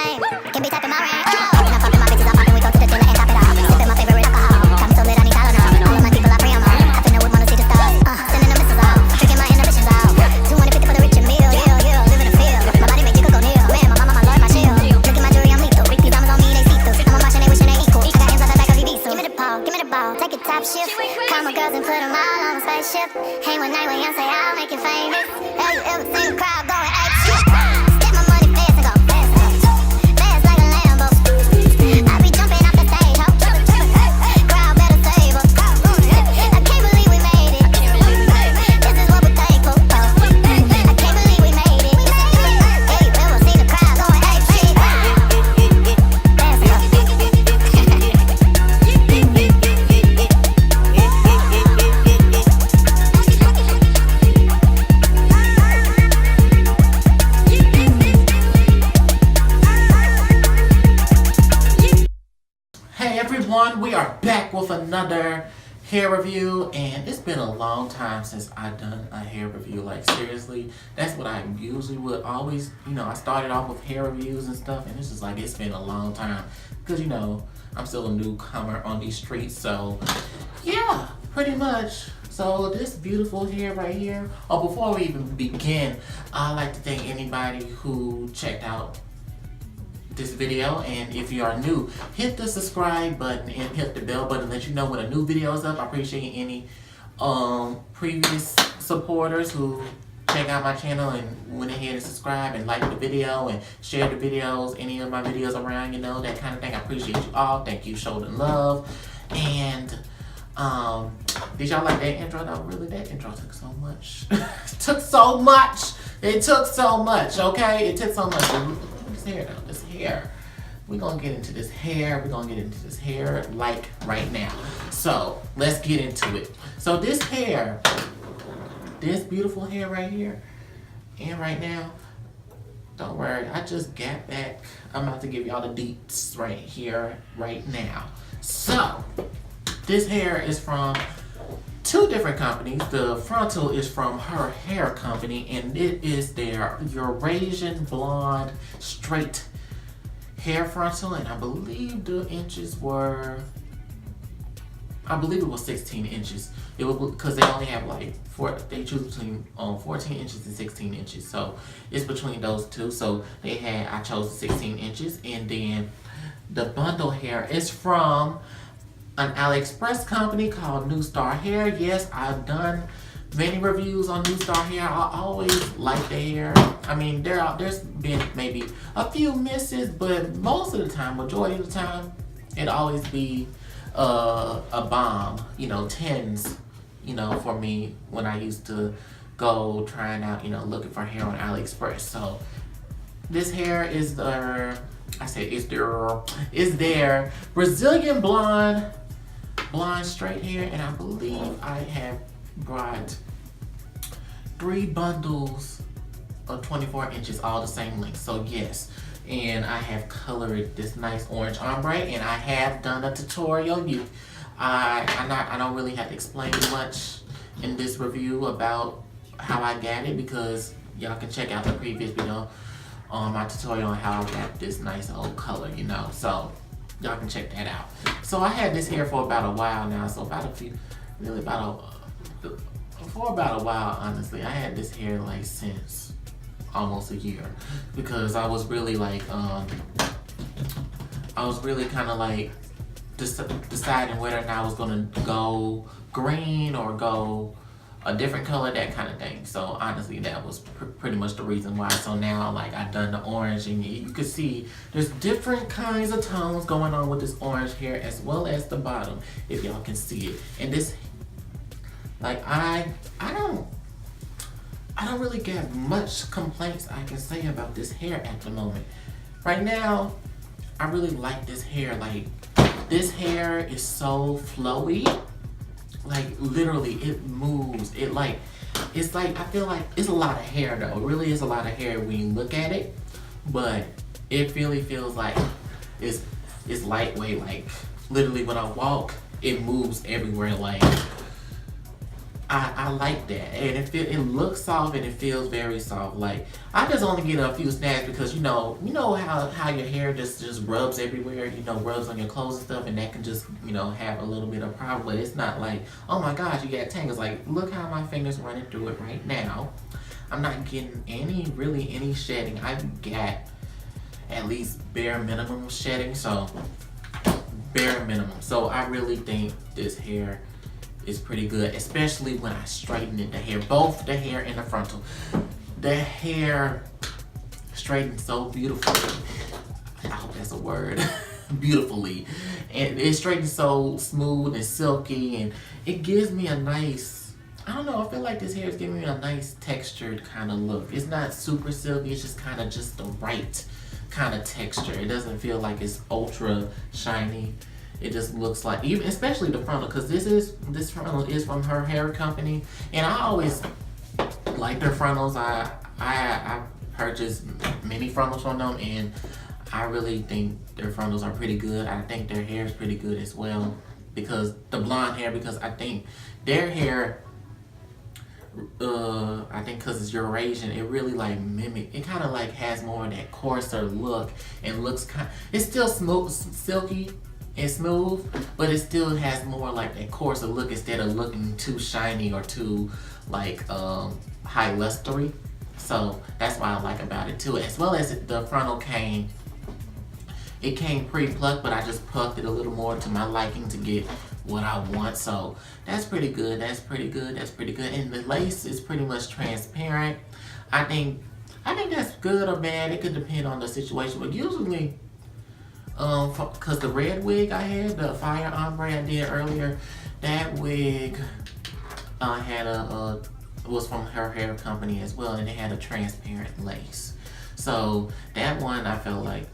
flame. Can be typing my range. When I'm popping my bitches, I'm popping, we go to the dealer and top it off. Sipping my favorite alcohol. Got me so lit, I need Tylenol. All of my people I pray I'm on. I finna would wanna see the stars. Sending the missiles out. Drinking my inhibitions out. 250 for the rich and meal. Yeah, live in the field. My body make Jigga go kneel. Man, my mama, my lord, my shield. Look at my jewelry, I'm lethal. These diamonds on me, they see through. I'm a Martian, they wishing they equal. I got hands on the back of VB, so give me the ball, give me the ball. Take a top shift. Call my girls and put them all on a spaceship. Hang one night when young say I'll make you famous. Have you ever seen a crowd going ape shit? Step my money fast and go fast, fast like a Lambo. I be jumping off the stage, ho. Crowd better save us. I can't believe we made it. This is what we're thankful for. I can't believe we made it. Have you ever seen a crowd going ape shit? Fast go. Hey everyone, we are back with another hair review, and it's been a long time since I've done a hair review. Like seriously, that's what I usually would always, I started off with hair reviews and stuff, and it's just like it's been a long time because I'm still a newcomer on these streets. So yeah, pretty much. So this beautiful hair right here. Oh, before we even begin, I'd like to thank anybody who checked out this video, and if you are new, hit the subscribe button and hit the bell button to let you know when a new video is up. I appreciate any previous supporters who check out my channel and went ahead and subscribe and like the video and share the videos, any of my videos around, that kind of thing. I appreciate you all. Thank you, show the love. And did y'all like that intro? No, really, that intro took so much. It took so much. Okay, it took so much. Hair now, this hair. We're gonna get into this hair. Like right now. So let's get into it. So this hair, this beautiful hair right here, and right now, don't worry, I just got back. I'm about to give y'all the deets right here, right now. So this hair is from two different companies. The Frontal is from HerhairCompany, and it is their Eurasian blonde straight hair frontal, and I believe the inches were, it was 16 inches. It was because they only have they choose between 14 inches and 16 inches, so it's between those two. So I chose 16 inches, and then the bundle hair is from an Aliexpress company called NewStarHair. Yes, I've done many reviews on NewStarHair. I always like the hair. I mean, there's been maybe a few misses, but most of the time, majority of the time, it always be a bomb. 10s. For me when I used to go trying out, looking for hair on Aliexpress. So this hair is their Brazilian blonde straight hair, and I believe I have brought 3 bundles of 24 inches, all the same length. So yes, and I have colored this nice orange ombre, and I have done a tutorial. I don't really have to explain much in this review about how I got it, because y'all can check out the previous video on my tutorial on how I got this nice old color, so y'all can check that out. So I had this hair for about a while now, so for about a while, honestly. I had this hair since almost a year, because I was really kind of deciding whether or not I was gonna go green or go a different color, that kind of thing. So honestly, that was pretty much the reason why. So now I've done the orange, and you can see there's different kinds of tones going on with this orange hair, as well as the bottom, if y'all can see it. And this, I don't really get much complaints I can say about this hair at the moment. Right now, I really like this hair. This hair is so flowy. Literally, it moves. I feel like it's a lot of hair though. It really is a lot of hair when you look at it, but it really feels like it's literally when I walk, it moves everywhere. I like that, and it looks soft and it feels very soft. Like I just only get a few snaps because you know how your hair just rubs everywhere, rubs on your clothes and stuff, and that can just have a little bit of problem. But it's not like, oh my gosh, you got tangles. Like look how my fingers running through it right now. I'm not getting any shedding. I got at least bare minimum shedding, so bare minimum. So I really think this hair is pretty good, especially when I straighten it. The hair, both the hair and the frontal, the hair straightens so beautifully. I hope that's a word. Beautifully, and it straightens so smooth and silky, and it gives me a nice, I don't know, I feel like this hair is giving me a nice textured kind of look. It's not super silky, it's just kind of just the right kind of texture. It doesn't feel like it's ultra shiny. It just looks like, even especially the frontal, because this frontal is from HerhairCompany, and I always like their frontals. I purchased many frontals from them, and I really think their frontals are pretty good. I think their hair is pretty good as well, because the blonde hair, because I think their hair, I think because it's Eurasian, it really like it kind of like has more of that coarser look, and looks it's still smooth, silky and smooth, but it still has more like that coarser look instead of looking too shiny or too like high lustery. So that's what I like about it too. As well as the frontal came pre-plucked, but I just plucked it a little more to my liking to get what I want. So that's pretty good. That's pretty good. That's pretty good. And the lace is pretty much transparent. I think that's good or bad. It could depend on the situation, but usually, because the red wig I had, the Fire Ombre I did earlier, that wig was from HerhairCompany as well, and it had a transparent lace. So that one I felt like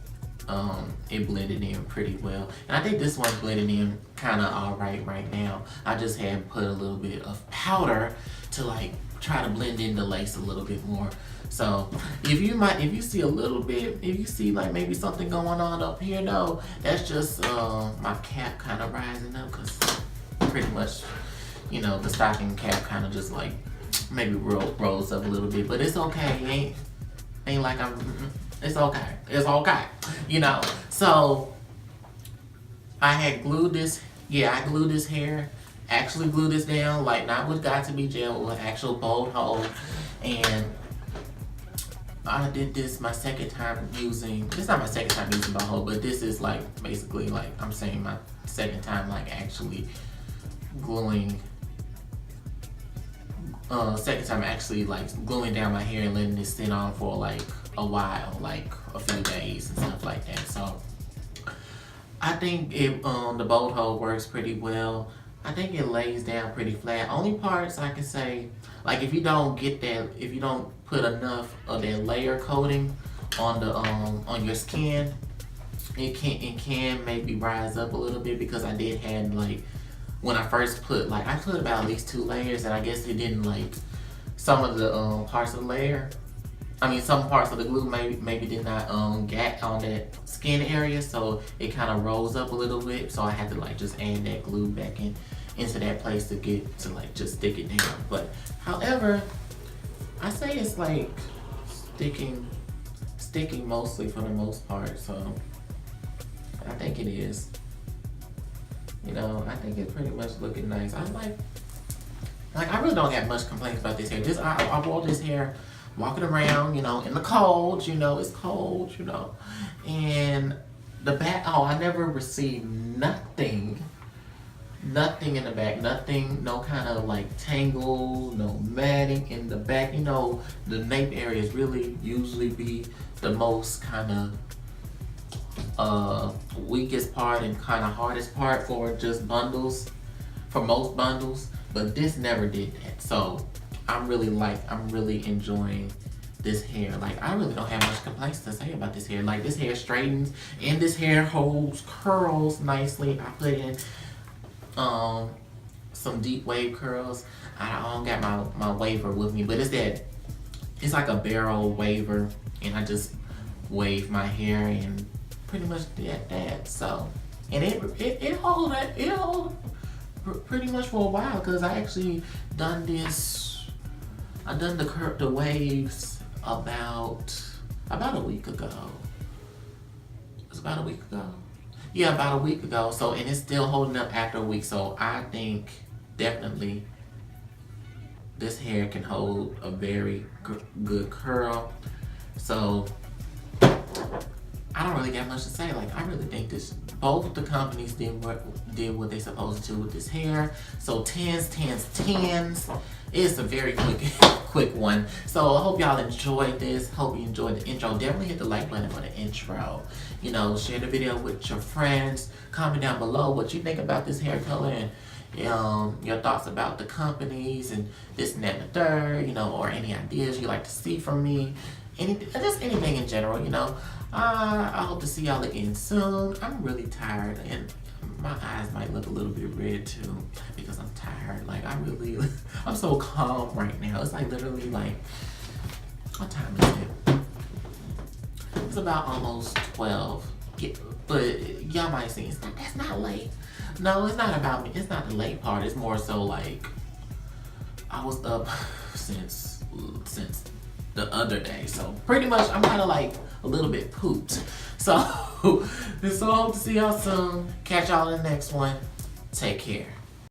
it blended in pretty well, and I think this one's blended in kind of alright right now. I just had put a little bit of powder to like try to blend in the lace a little bit more. So if you see a little bit, if you see like maybe something going on up here though, that's just my cap kind of rising up, because pretty much the stocking cap kind of just like maybe rose up a little bit, but it's okay. Ain't like it's okay. It's okay. So I had glued this. Yeah, I glued this hair. Actually glued this down, like not with Got To Be gel, with actual bold hole. And I did this my second time using. It's not my second time using bold hole, but this is like basically like I'm saying my second time like actually gluing. Second time actually like gluing down my hair and letting it sit on for like a while, like a few days and stuff like that. So I think the bold hole works pretty well. I think it lays down pretty flat. Only parts I can say, like if you don't put enough of that layer coating on the on your skin, it can maybe rise up a little bit, because I did have like, when I first put, like I put about at least 2 layers, and I guess it didn't like some of the parts of the layer. I mean, some parts of the glue maybe did not get on that skin area, so it kind of rose up a little bit. So I had to like just add that glue back into that place to just stick it down. But however, I say it's like sticking mostly for the most part. So I think it is. I think it's pretty much looking nice. I like I really don't have much complaints about this hair. I wore this hair walking around, in the cold, it's cold, and the back, I never received nothing in the back, no kind of like tangle, no matting in the back. The nape areas really usually be the most kind of weakest part and kind of hardest part for most bundles, but this never did that. So I'm really enjoying this hair. Like I really don't have much complaints to say about this hair. Like this hair straightens and this hair holds curls nicely. I put in some deep wave curls. I don't got my waver with me, but it's like a barrel waver, and I just wave my hair and pretty much did that. So, and it hold pretty much for a while, because I actually done this. I done the waves about a week ago. It was about a week ago. Yeah, about a week ago. So, and it's still holding up after a week. So I think definitely this hair can hold a very good curl. So I don't really got much to say. Like, I really think both the companies did what they supposed to do with this hair. So 10s. It's a very quick one. So I hope y'all enjoyed this. Hope you enjoyed the intro. Definitely hit the like button for the intro. You know, share the video with your friends. Comment down below what you think about this hair color and your thoughts about the companies and this and that and the third, you know, or any ideas you like to see from me. Just anything in general, you know. I hope to see y'all again soon. I'm really tired and my eyes might look a little bit red too because I'm tired. Like, I'm so calm right now. It's like literally like, what time is it? It's about almost 12. Yeah, but y'all might see that's not late. No, it's not about me. It's not the late part. It's more so like I was up since the other day. So pretty much I'm kind of like a little bit pooped. So I hope to see y'all soon. Catch y'all in the next one. Take care.